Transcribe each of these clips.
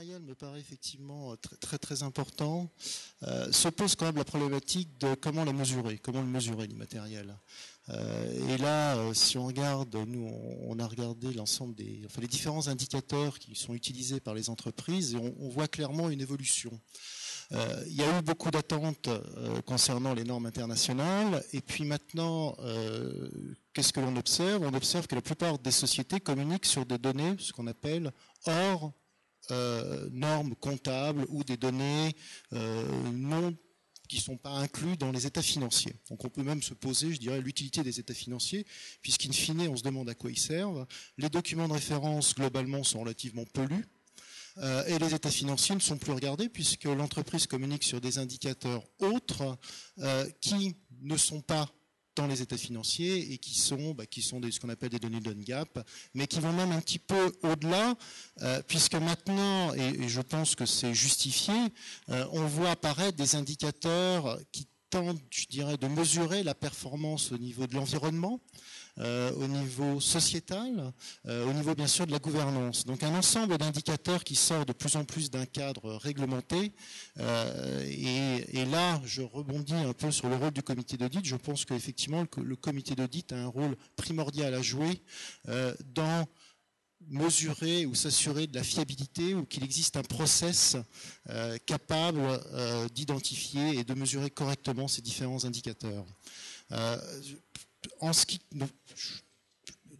l'immatériel me paraît effectivement très important. Se pose quand même la problématique de comment le mesurer l'immatériel. Et là, si on regarde, nous, on a regardé l'ensemble les différents indicateurs qui sont utilisés par les entreprises et on voit clairement une évolution. Il y a eu beaucoup d'attentes concernant les normes internationales et puis maintenant, qu'est-ce que l'on observe? On observe que la plupart des sociétés communiquent sur des données, ce qu'on appelle hors normes comptables ou des données non qui ne sont pas inclus dans les états financiers. Donc on peut même se poser, je dirais, l'utilité des états financiers, puisqu'in fine, on se demande à quoi ils servent. Les documents de référence, globalement, sont relativement peu lus. Et les états financiers ne sont plus regardés puisque l'entreprise communique sur des indicateurs autres qui ne sont pas dans les états financiers et qui sont ce qu'on appelle des données non-GAAP, mais qui vont même un petit peu au-delà, puisque maintenant, et je pense que c'est justifié, on voit apparaître des indicateurs qui tentent, je dirais, de mesurer la performance au niveau de l'environnement, au niveau sociétal, au niveau bien sûr de la gouvernance. Donc un ensemble d'indicateurs qui sort de plus en plus d'un cadre réglementé. Et là, je rebondis un peu sur le rôle du comité d'audit. Je pense qu'effectivement, le comité d'audit a un rôle primordial à jouer dans mesurer ou s'assurer de la fiabilité ou qu'il existe un process capable d'identifier et de mesurer correctement ces différents indicateurs. En ce qui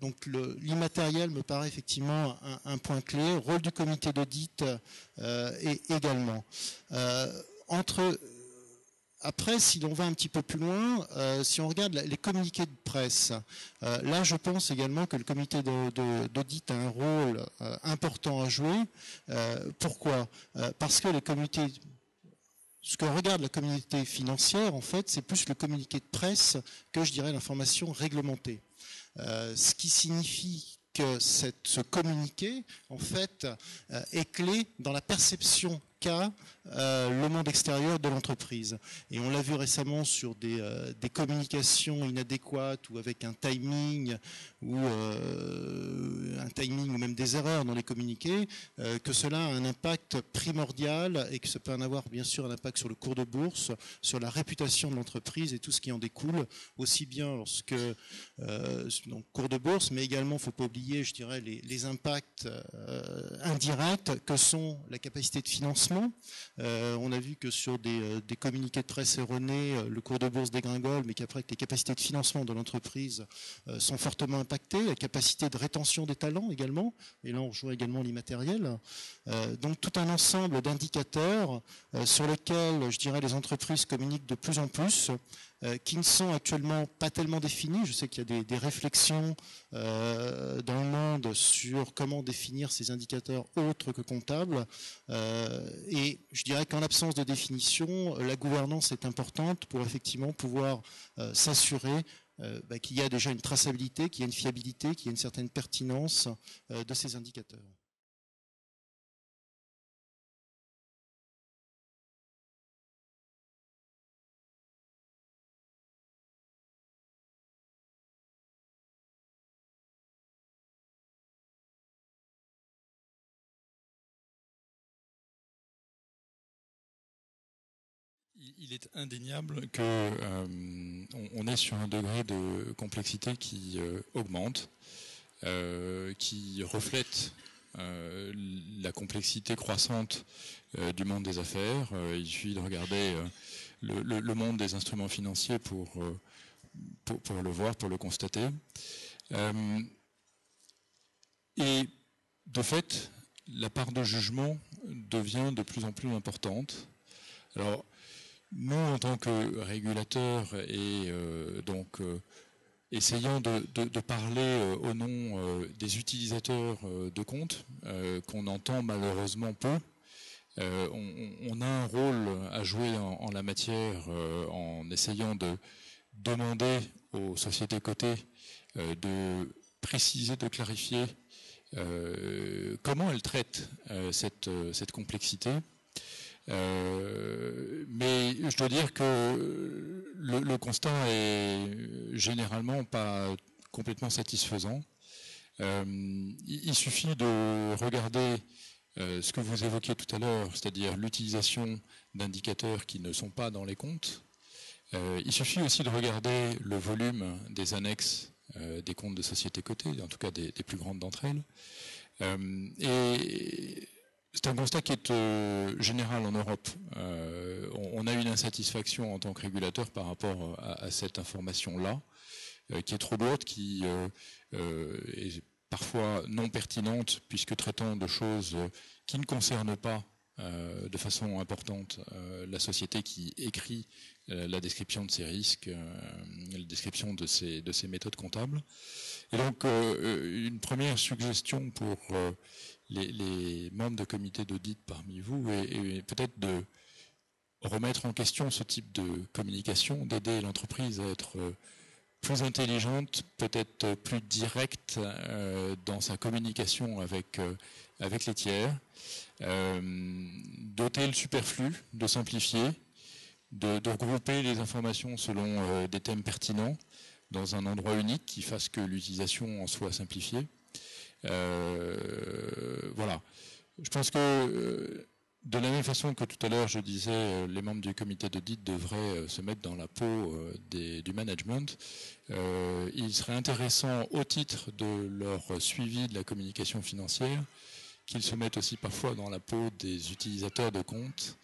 donc l'immatériel me paraît effectivement un point clé. Rôle du comité d'audit également. Après, si l'on va un petit peu plus loin, si on regarde les communiqués de presse, là je pense également que le comité d'audit a un rôle important à jouer. Pourquoi? Parce que ce que regarde la communauté financière, en fait, c'est plus le communiqué de presse que, je dirais, l'information réglementée. Ce qui signifie que ce communiqué, en fait, est clé dans la perception qu'a le monde extérieur de l'entreprise. Et on l'a vu récemment sur des communications inadéquates ou avec un timing ou même des erreurs dans les communiqués, que cela a un impact primordial et que ça peut en avoir bien sûr un impact sur le cours de bourse, sur la réputation de l'entreprise et tout ce qui en découle, aussi bien lorsque donc cours de bourse, mais également, il ne faut pas oublier, je dirais, les impacts indirects que sont la capacité de financement. On a vu que sur des communiqués de presse erronés, le cours de bourse dégringole, mais qu'après que les capacités de financement de l'entreprise sont fortement impactées, la capacité de rétention des talents également, et là on rejoint également l'immatériel. Donc tout un ensemble d'indicateurs sur lesquels, je dirais, les entreprises communiquent de plus en plus, qui ne sont actuellement pas tellement définis. Je sais qu'il y a des réflexions dans le monde sur comment définir ces indicateurs autres que comptables. Et je dirais qu'en l'absence de définition, la gouvernance est importante pour effectivement pouvoir s'assurer qu'il y a déjà une traçabilité, qu'il y a une fiabilité, qu'il y a une certaine pertinence de ces indicateurs. Il est indéniable que on est sur un degré de complexité qui augmente, qui reflète la complexité croissante du monde des affaires. Il suffit de regarder le monde des instruments financiers pour le voir, pour le constater. Et de fait, la part de jugement devient de plus en plus importante. Alors, nous, en tant que régulateurs et essayant de parler au nom des utilisateurs de comptes, qu'on entend malheureusement peu, on a un rôle à jouer en la matière en essayant de demander aux sociétés cotées de préciser, de clarifier comment elles traitent cette complexité. Mais je dois dire que le constat est généralement pas complètement satisfaisant. Il suffit de regarder ce que vous évoquiez tout à l'heure, c'est-à-dire l'utilisation d'indicateurs qui ne sont pas dans les comptes. Il suffit aussi de regarder le volume des annexes des comptes de sociétés cotées, en tout cas des plus grandes d'entre elles. Et c'est un constat qui est général en Europe. On a une insatisfaction en tant que régulateur par rapport à cette information-là, qui est trop lourde, qui est parfois non pertinente, puisque traitant de choses qui ne concernent pas de façon importante la société qui écrit la description de ses risques, la description de ses méthodes comptables. Et donc, une première suggestion pour les membres de comité d'audit parmi vous est peut-être de remettre en question ce type de communication, d'aider l'entreprise à être plus intelligente, peut-être plus directe dans sa communication avec les tiers, d'ôter le superflu, de simplifier, de regrouper les informations selon des thèmes pertinents dans un endroit unique qui fasse que l'utilisation en soit simplifiée. Voilà. Je pense que de la même façon que tout à l'heure je disais, les membres du comité d'audit devraient se mettre dans la peau du management. Il serait intéressant, au titre de leur suivi de la communication financière, qu'ils se mettent aussi parfois dans la peau des utilisateurs de comptes,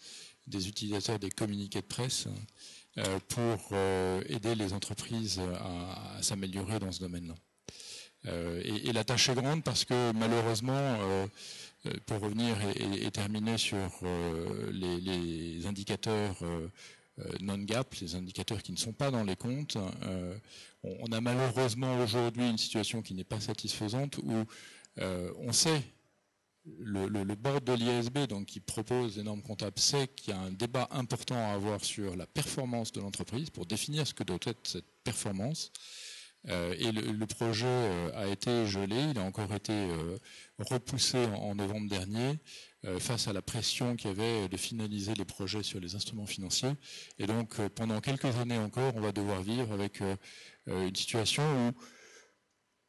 des utilisateurs des communiqués de presse, pour aider les entreprises à s'améliorer dans ce domaine-là. Et la tâche est grande parce que malheureusement, pour revenir et terminer sur les indicateurs non-GAAP, les indicateurs qui ne sont pas dans les comptes, on a malheureusement aujourd'hui une situation qui n'est pas satisfaisante où on sait, le board de l'IASB, donc qui propose les normes comptables, sait qu'il y a un débat important à avoir sur la performance de l'entreprise pour définir ce que doit être cette performance. Et le projet a été gelé, il a encore été repoussé en novembre dernier face à la pression qu'il y avait de finaliser les projets sur les instruments financiers. Et donc pendant quelques années encore, on va devoir vivre avec une situation où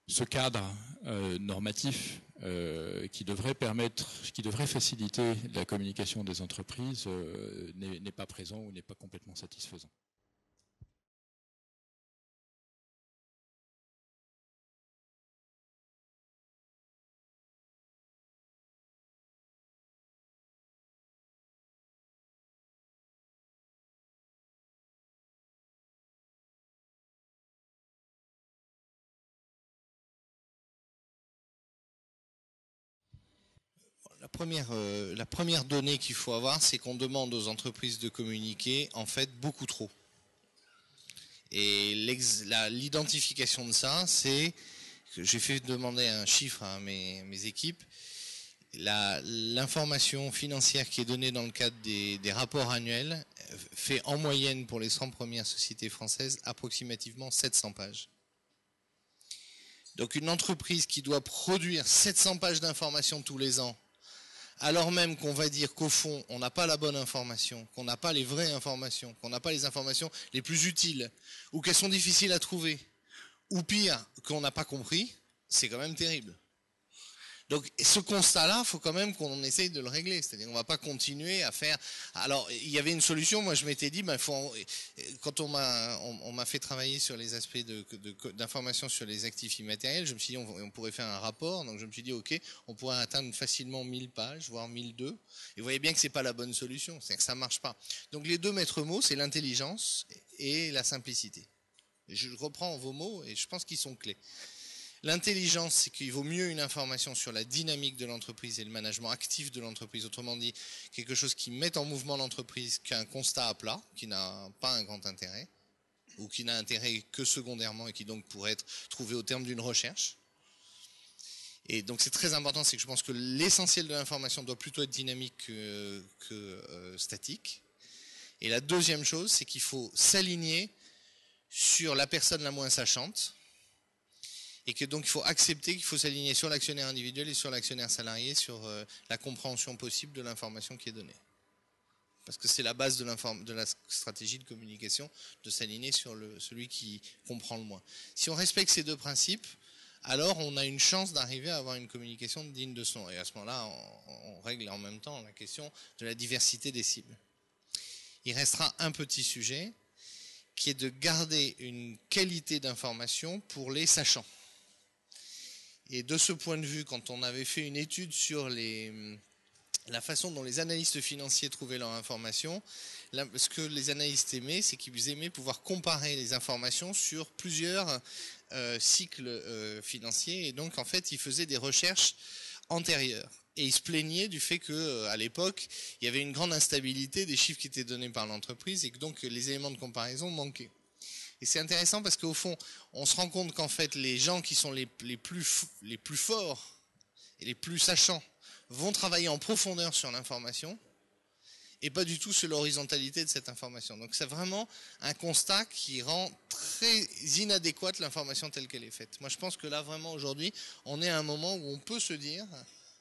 ce cadre normatif qui devrait faciliter la communication des entreprises n'est pas présent ou n'est pas complètement satisfaisant. La première donnée qu'il faut avoir, c'est qu'on demande aux entreprises de communiquer en fait beaucoup trop. Et l'identification de ça, c'est que j'ai fait demander un chiffre à mes équipes. L'information financière qui est donnée dans le cadre des rapports annuels fait en moyenne pour les 100 premières sociétés françaises approximativement 700 pages. Donc une entreprise qui doit produire 700 pages d'informations tous les ans, alors même qu'on va dire qu'au fond, on n'a pas la bonne information, qu'on n'a pas les vraies informations, qu'on n'a pas les informations les plus utiles, ou qu'elles sont difficiles à trouver, ou pire, qu'on n'a pas compris, c'est quand même terrible. Donc ce constat-là, il faut quand même qu'on essaye de le régler. C'est-à-dire qu'on ne va pas continuer à faire... Alors, il y avait une solution, moi je m'étais dit, quand on m'a fait travailler sur les aspects d'information sur les actifs immatériels, je me suis dit, on pourrait faire un rapport. Donc je me suis dit, ok, on pourrait atteindre facilement 1000 pages, voire 1002. Et vous voyez bien que ce n'est pas la bonne solution, c'est-à-dire que ça ne marche pas. Donc les deux maîtres mots, c'est l'intelligence et la simplicité. Je reprends vos mots et je pense qu'ils sont clés. L'intelligence, c'est qu'il vaut mieux une information sur la dynamique de l'entreprise et le management actif de l'entreprise. Autrement dit, quelque chose qui met en mouvement l'entreprise qu'un constat à plat, qui n'a pas un grand intérêt, ou qui n'a intérêt que secondairement et qui donc pourrait être trouvé au terme d'une recherche. Et donc c'est très important, c'est que je pense que l'essentiel de l'information doit plutôt être dynamique que statique. Et la deuxième chose, c'est qu'il faut s'aligner sur la personne la moins sachante, et que donc il faut accepter qu'il faut s'aligner sur l'actionnaire individuel et sur l'actionnaire salarié, sur la compréhension possible de l'information qui est donnée. Parce que c'est la base de la stratégie de communication, de s'aligner sur celui qui comprend le moins. Si on respecte ces deux principes, alors on a une chance d'arriver à avoir une communication digne de son nom. Et à ce moment-là, on règle en même temps la question de la diversité des cibles. Il restera un petit sujet qui est de garder une qualité d'information pour les sachants. Et de ce point de vue, quand on avait fait une étude sur la façon dont les analystes financiers trouvaient leur information, ce que les analystes aimaient, c'est qu'ils aimaient pouvoir comparer les informations sur plusieurs cycles financiers. Et donc, en fait, ils faisaient des recherches antérieures. Et ils se plaignaient du fait qu'à l'époque, il y avait une grande instabilité des chiffres qui étaient donnés par l'entreprise et que donc les éléments de comparaison manquaient. Et c'est intéressant parce qu'au fond, on se rend compte qu'en fait, les gens qui sont les plus forts et les plus sachants vont travailler en profondeur sur l'information et pas du tout sur l'horizontalité de cette information. Donc c'est vraiment un constat qui rend très inadéquate l'information telle qu'elle est faite. Moi je pense que là vraiment aujourd'hui, on est à un moment où on peut se dire,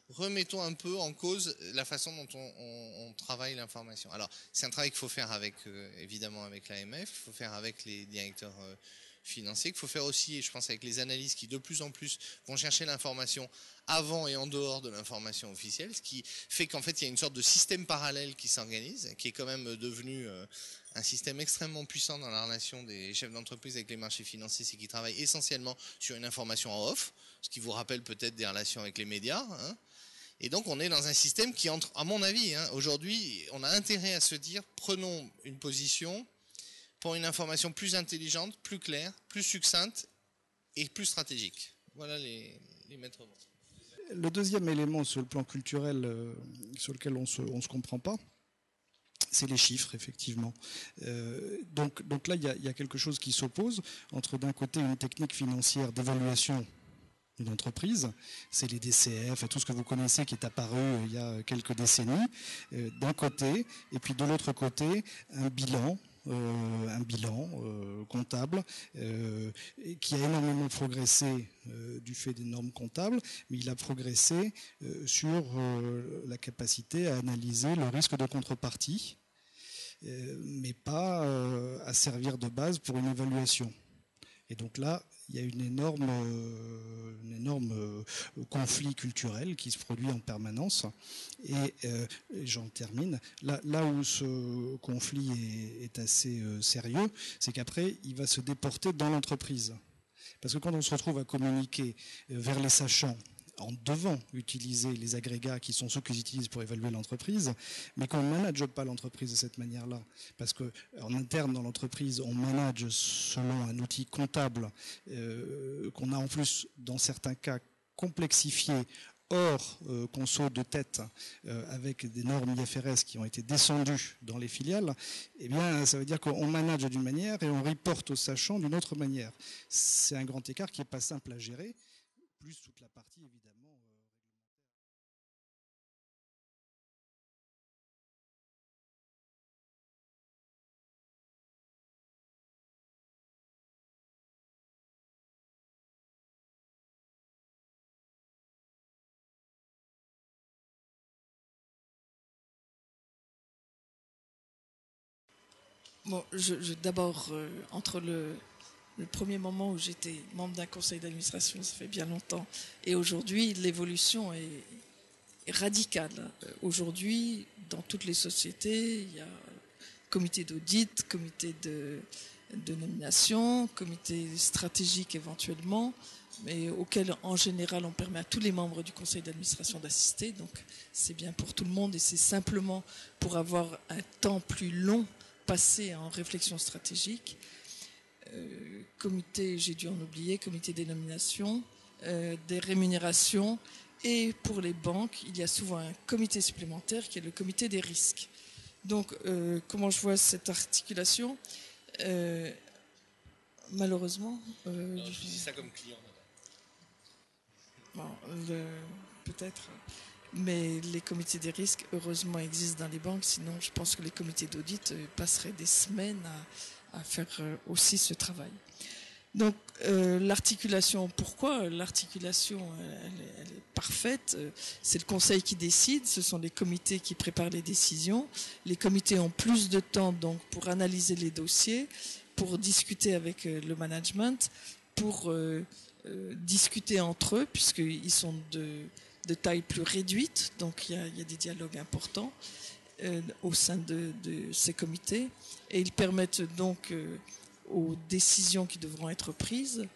remettons un peu en cause la façon dont on travaille l'information. Alors c'est un travail qu'il faut faire avec, évidemment avec l'AMF, il faut faire avec les directeurs financiers, qu'il faut faire aussi, je pense, avec les analystes qui de plus en plus vont chercher l'information avant et en dehors de l'information officielle, ce qui fait qu'en fait il y a une sorte de système parallèle qui s'organise, qui est quand même devenu un système extrêmement puissant dans la relation des chefs d'entreprise avec les marchés financiers, c'est qu'ils travaillent essentiellement sur une information en off, ce qui vous rappelle peut-être des relations avec les médias, hein. Et donc on est dans un système qui entre, à mon avis, hein, aujourd'hui, on a intérêt à se dire, prenons une position pour une information plus intelligente, plus claire, plus succincte et plus stratégique. Voilà les maîtres mots. Le deuxième élément sur le plan culturel sur lequel on se comprend pas, c'est les chiffres, effectivement. Donc là, il y a quelque chose qui s'oppose entre d'un côté une technique financière d'évaluation d'une entreprise, c'est les DCF et tout ce que vous connaissez qui est apparu il y a quelques décennies, d'un côté, et puis de l'autre côté, un bilan comptable qui a énormément progressé du fait des normes comptables, mais il a progressé sur la capacité à analyser le risque de contrepartie, mais pas à servir de base pour une évaluation. Et donc là, il y a une énorme conflit culturel qui se produit en permanence. Et j'en termine. Là où ce conflit est assez sérieux, c'est qu'après, il va se déporter dans l'entreprise. Parce que quand on se retrouve à communiquer vers les sachants, en devant utiliser les agrégats qui sont ceux qu'ils utilisent pour évaluer l'entreprise, mais qu'on ne manage pas l'entreprise de cette manière-là. Parce qu'en interne dans l'entreprise, on manage selon un outil comptable qu'on a en plus, dans certains cas, complexifié, hors conso de tête, avec des normes IFRS qui ont été descendues dans les filiales, eh bien, ça veut dire qu'on manage d'une manière et on reporte aux sachants d'une autre manière. C'est un grand écart qui n'est pas simple à gérer, plus toute la partie, évidemment, Bon, d'abord, entre le premier moment où j'étais membre d'un conseil d'administration, ça fait bien longtemps, et aujourd'hui, l'évolution est radicale. Aujourd'hui, dans toutes les sociétés, il y a comité d'audit, comité de nomination, comité stratégique éventuellement, mais auquel en général on permet à tous les membres du conseil d'administration d'assister, donc c'est bien pour tout le monde et c'est simplement pour avoir un temps plus long passé en réflexion stratégique. Comité, j'ai dû en oublier, comité des nominations, des rémunérations, et pour les banques, il y a souvent un comité supplémentaire qui est le comité des risques. Donc, comment je vois cette articulation malheureusement... je dis ça comme client. Bon, peut-être... Mais les comités des risques, heureusement, existent dans les banques. Sinon, je pense que les comités d'audit passeraient des semaines à faire aussi ce travail. Donc, l'articulation, pourquoi? L'articulation, elle est parfaite. C'est le conseil qui décide. Ce sont les comités qui préparent les décisions. Les comités ont plus de temps donc pour analyser les dossiers, pour discuter avec le management, pour discuter entre eux, puisqu'ils sont de taille plus réduite, donc il y a des dialogues importants au sein de ces comités, et ils permettent donc aux décisions qui devront être prises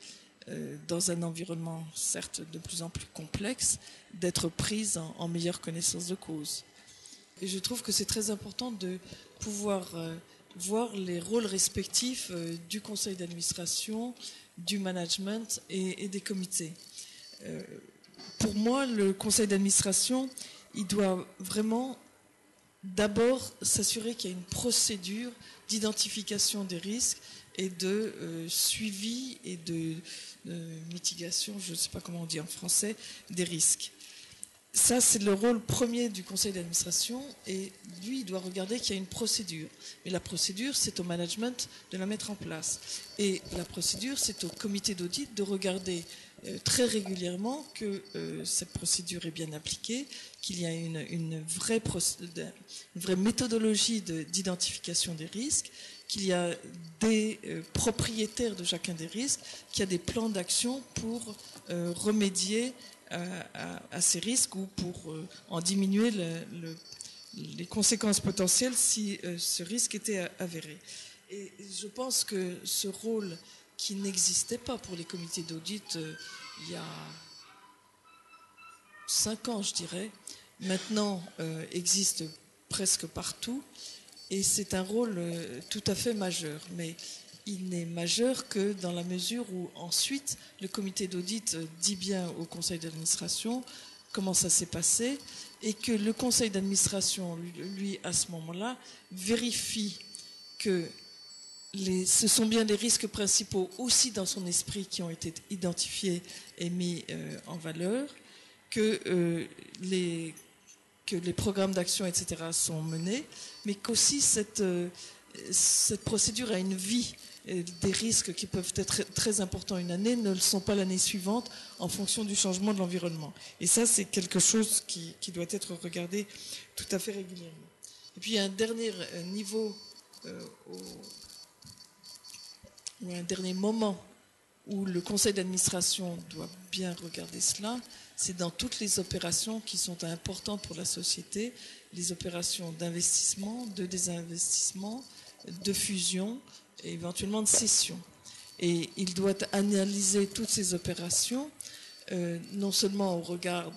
dans un environnement certes de plus en plus complexe, d'être prises en meilleure connaissance de cause. Et je trouve que c'est très important de pouvoir voir les rôles respectifs du conseil d'administration, du management et des comités. Pour moi, le conseil d'administration, il doit vraiment d'abord s'assurer qu'il y a une procédure d'identification des risques et de suivi et de mitigation, je ne sais pas comment on dit en français, des risques. Ça, c'est le rôle premier du conseil d'administration, et lui, il doit regarder qu'il y a une procédure. Mais la procédure, c'est au management de la mettre en place. Et la procédure, c'est au comité d'audit de regarder très régulièrement que cette procédure est bien appliquée, qu'il y a une vraie méthodologie d'identification des risques, qu'il y a des propriétaires de chacun des risques, qu'il y a des plans d'action pour remédier à ces risques ou pour en diminuer les conséquences potentielles si ce risque était avéré. Et je pense que ce rôle qui n'existait pas pour les comités d'audit il y a 5 ans, je dirais, maintenant existe presque partout, et c'est un rôle tout à fait majeur. Mais il n'est majeur que dans la mesure où ensuite le comité d'audit dit bien au conseil d'administration comment ça s'est passé, et que le conseil d'administration, lui, à ce moment-là, vérifie que ce sont bien les risques principaux aussi dans son esprit qui ont été identifiés et mis en valeur, que les programmes d'action, etc., sont menés, mais qu'aussi cette procédure a une vie. Des risques qui peuvent être très importants une année ne le sont pas l'année suivante en fonction du changement de l'environnement. Et ça, c'est quelque chose qui doit être regardé tout à fait régulièrement. Et puis, il y a un dernier niveau, ou un dernier moment où le conseil d'administration doit bien regarder cela, c'est dans toutes les opérations qui sont importantes pour la société, les opérations d'investissement, de désinvestissement, de fusion, et éventuellement de cession. Et il doit analyser toutes ces opérations, non seulement au regard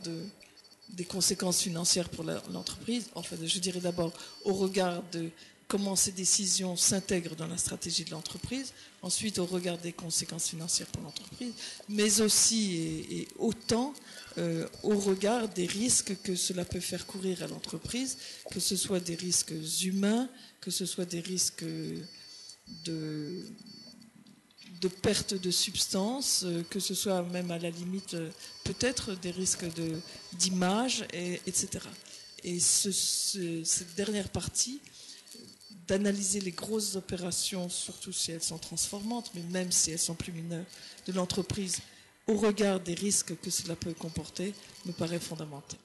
des conséquences financières pour l'entreprise, enfin je dirais d'abord au regard de comment ces décisions s'intègrent dans la stratégie de l'entreprise, ensuite au regard des conséquences financières pour l'entreprise, mais aussi et autant au regard des risques que cela peut faire courir à l'entreprise, que ce soit des risques humains, que ce soit des risques de perte de substances, que ce soit même à la limite peut-être des risques d'image, etc. Et cette dernière partie, d'analyser les grosses opérations, surtout si elles sont transformantes, mais même si elles sont plus mineures, de l'entreprise, au regard des risques que cela peut comporter, me paraît fondamental.